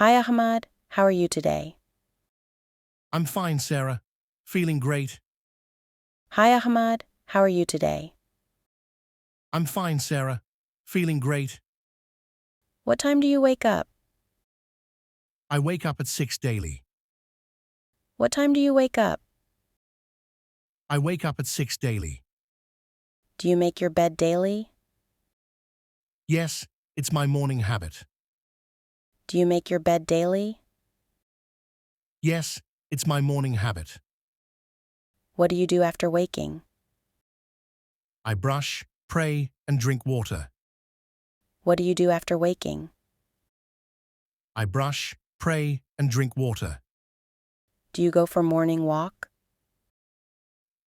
Hi Ahmad, how are you today? I'm fine, Sarah. Feeling great. Hi Ahmad, how are you today? I'm fine, Sarah. Feeling great. What time do you wake up? I wake up at 6 daily. What time do you wake up? I wake up at 6 daily. Do you make your bed daily? Yes, it's my morning habit. Do you make your bed daily? Yes, it's my morning habit. What do you do after waking? I brush, pray, and drink water. What do you do after waking? I brush, pray, and drink water. Do you go for morning walk?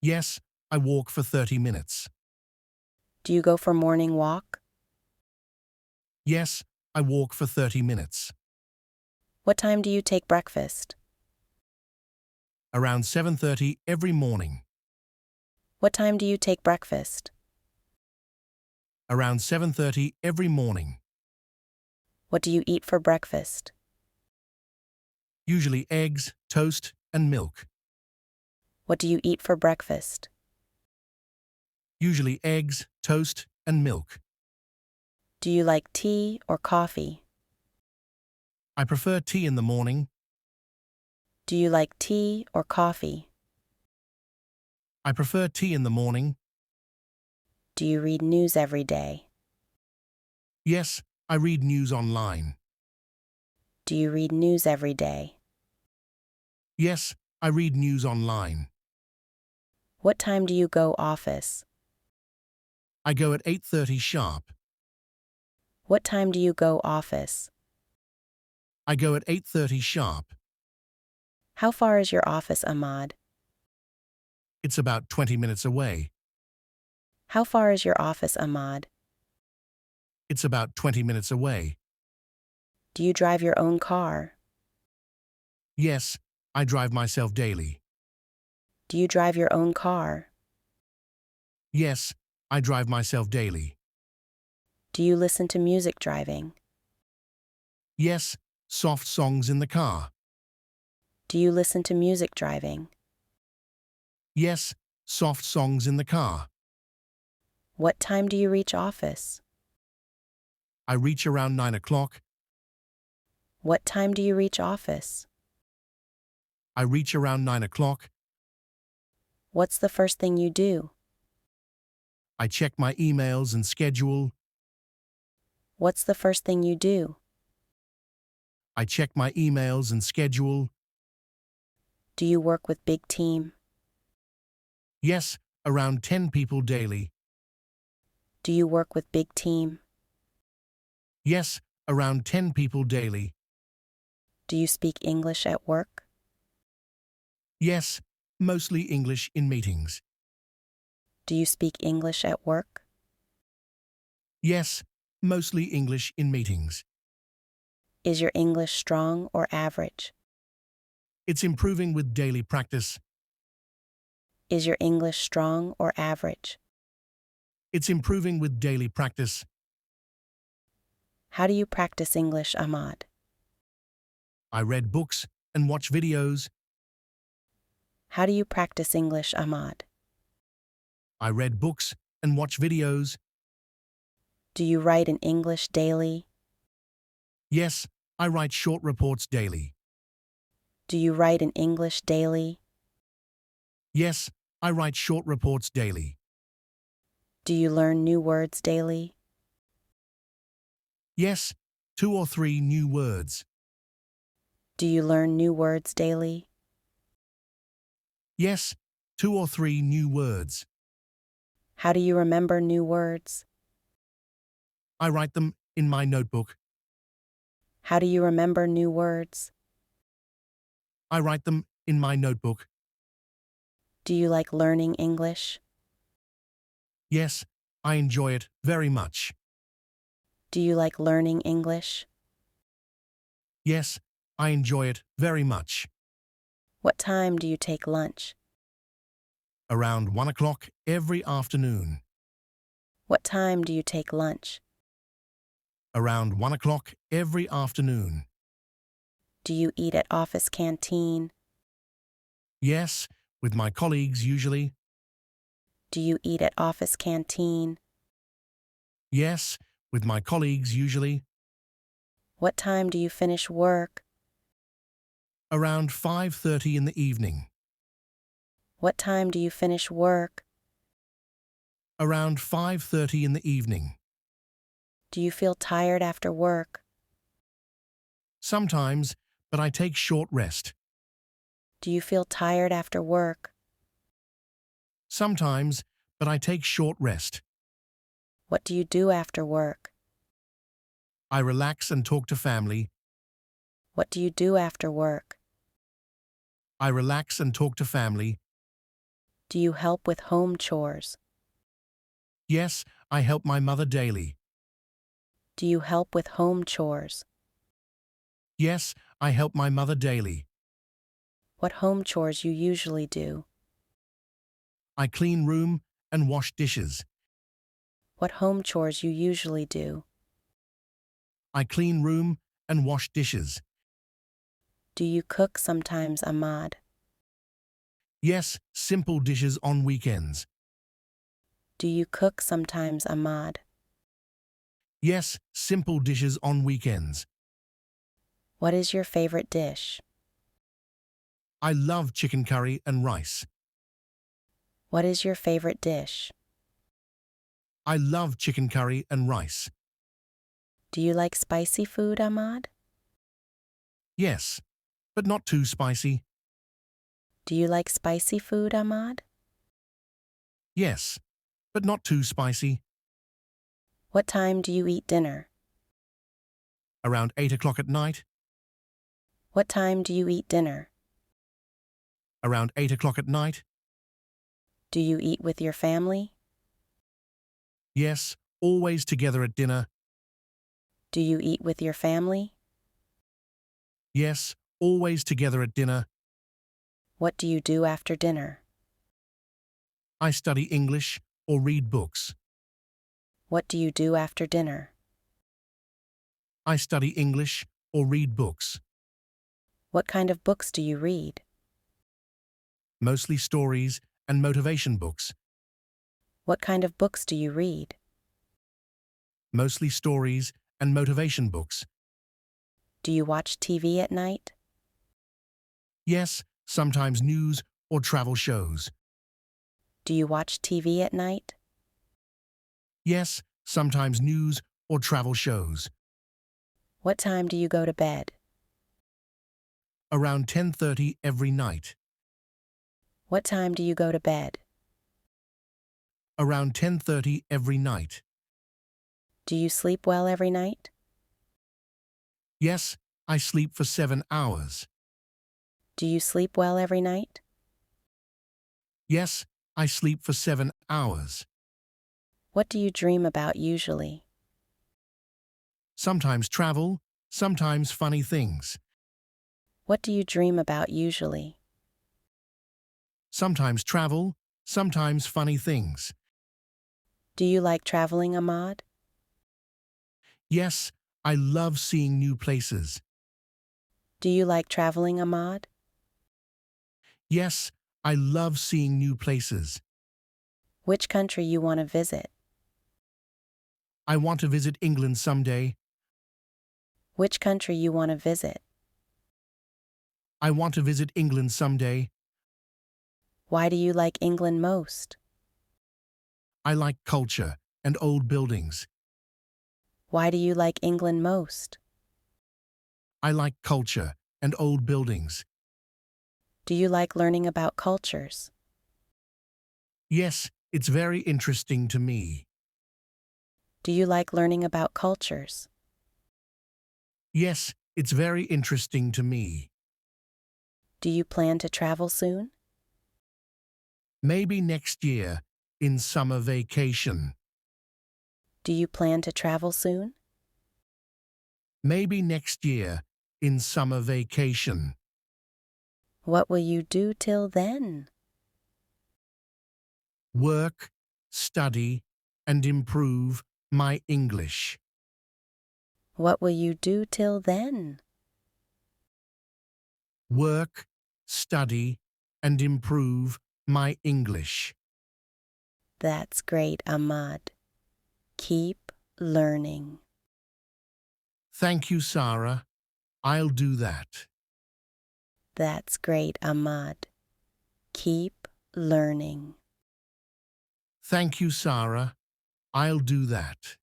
Yes, I walk for 30 minutes. Do you go for morning walk? Yes, I walk for 30 minutes. What time do you take breakfast? Around 7:30 every morning. What time do you take breakfast? Around 7:30 every morning. What do you eat for breakfast? Usually eggs, toast, and milk. What do you eat for breakfast? Usually eggs, toast, and milk. Do you like tea or coffee? I prefer tea in the morning. Do you like tea or coffee? I prefer tea in the morning. Do you read news every day? Yes, I read news online. Do you read news every day? Yes, I read news online. What time do you go office? I go at 8:30 sharp. What time do you go office? I go at 8:30 sharp. How far is your office, Ahmad? It's about 20 minutes away. How far is your office, Ahmad? It's about 20 minutes away. Do you drive your own car? Yes, I drive myself daily. Do you drive your own car? Yes, I drive myself daily. Do you listen to music driving? Yes, soft songs in the car. Do you listen to music driving? Yes, soft songs in the car. What time do you reach office? I reach around 9 o'clock. What time do you reach office? I reach around 9 o'clock. What's the first thing you do? I check my emails and schedule. What's the first thing you do? I check my emails and schedule. Do you work with big team? Yes, around 10 people daily. Do you work with big team? Yes, around 10 people daily. Do you speak English at work? Yes, mostly English in meetings. Do you speak English at work? Yes, mostly English in meetings. Is your English strong or average? It's improving with daily practice. Is your English strong or average? It's improving with daily practice. How do you practice English, Ahmad? I read books and watch videos. How do you practice English, Ahmad? I read books and watch videos. Do you write in English daily? Yes, I write short reports daily. Do you write in English daily? Yes, I write short reports daily. Do you learn new words daily? Yes, 2 or 3 new words. Do you learn new words daily? Yes, 2 or 3 new words. How do you remember new words? I write them in my notebook. How do you remember new words? I write them in my notebook. Do you like learning English? Yes, I enjoy it very much. Do you like learning English? Yes, I enjoy it very much. What time do you take lunch? Around 1 o'clock every afternoon. What time do you take lunch? Around 1 o'clock every afternoon. Do you eat at office canteen? Yes, with my colleagues usually. Do you eat at office canteen? Yes, with my colleagues usually. What time do you finish work? Around 5:30 in the evening. What time do you finish work? Around 5:30 in the evening. Do you feel tired after work? Sometimes, but I take short rest. Do you feel tired after work? Sometimes, but I take short rest. What do you do after work? I relax and talk to family. What do you do after work? I relax and talk to family. Do you help with home chores? Yes, I help my mother daily. Do you help with home chores? Yes, I help my mother daily. What home chores you usually do? I clean room and wash dishes. What home chores you usually do? I clean room and wash dishes. Do you cook sometimes, Ahmad? Yes, simple dishes on weekends. Do you cook sometimes, Ahmad? Yes, simple dishes on weekends. What is your favorite dish? I love chicken curry and rice. What is your favorite dish? I love chicken curry and rice. Do you like spicy food, Ahmad? Yes, but not too spicy. Do you like spicy food, Ahmad? Yes, but not too spicy. What time do you eat dinner? Around 8 o'clock at night. What time do you eat dinner? Around 8 o'clock at night. Do you eat with your family? Yes, always together at dinner. Do you eat with your family? Yes, always together at dinner. What do you do after dinner? I study English or read books. What do you do after dinner? I study English or read books. What kind of books do you read? Mostly stories and motivation books. What kind of books do you read? Mostly stories and motivation books. Do you watch TV at night? Yes, sometimes news or travel shows. Do you watch TV at night? Yes, sometimes news or travel shows. What time do you go to bed? Around 10:30 every night. What time do you go to bed? Around 10:30 every night. Do you sleep well every night? Yes, I sleep for 7 hours. Do you sleep well every night? Yes, I sleep for 7 hours. What do you dream about usually? Sometimes travel, sometimes funny things. What do you dream about usually? Sometimes travel, sometimes funny things. Do you like traveling, Ahmad? Yes, I love seeing new places. Do you like traveling, Ahmad? Yes, I love seeing new places. Which country you want to visit? I want to visit England someday. Which country you want to visit? I want to visit England someday. Why do you like England most? I like culture and old buildings. Why do you like England most? I like culture and old buildings. Do you like learning about cultures? Yes, it's very interesting to me. Do you like learning about cultures? Yes, it's very interesting to me. Do you plan to travel soon? Maybe next year, in summer vacation. Do you plan to travel soon? Maybe next year, in summer vacation. What will you do till then? Work, study, and improve my English. What will you do till then? work, study, and improve my English. That's great, Ahmad. Keep learning. Thank you, Sarah. I'll do that. That's great, Ahmad. Keep learning. Thank you, Sarah. I'll do that.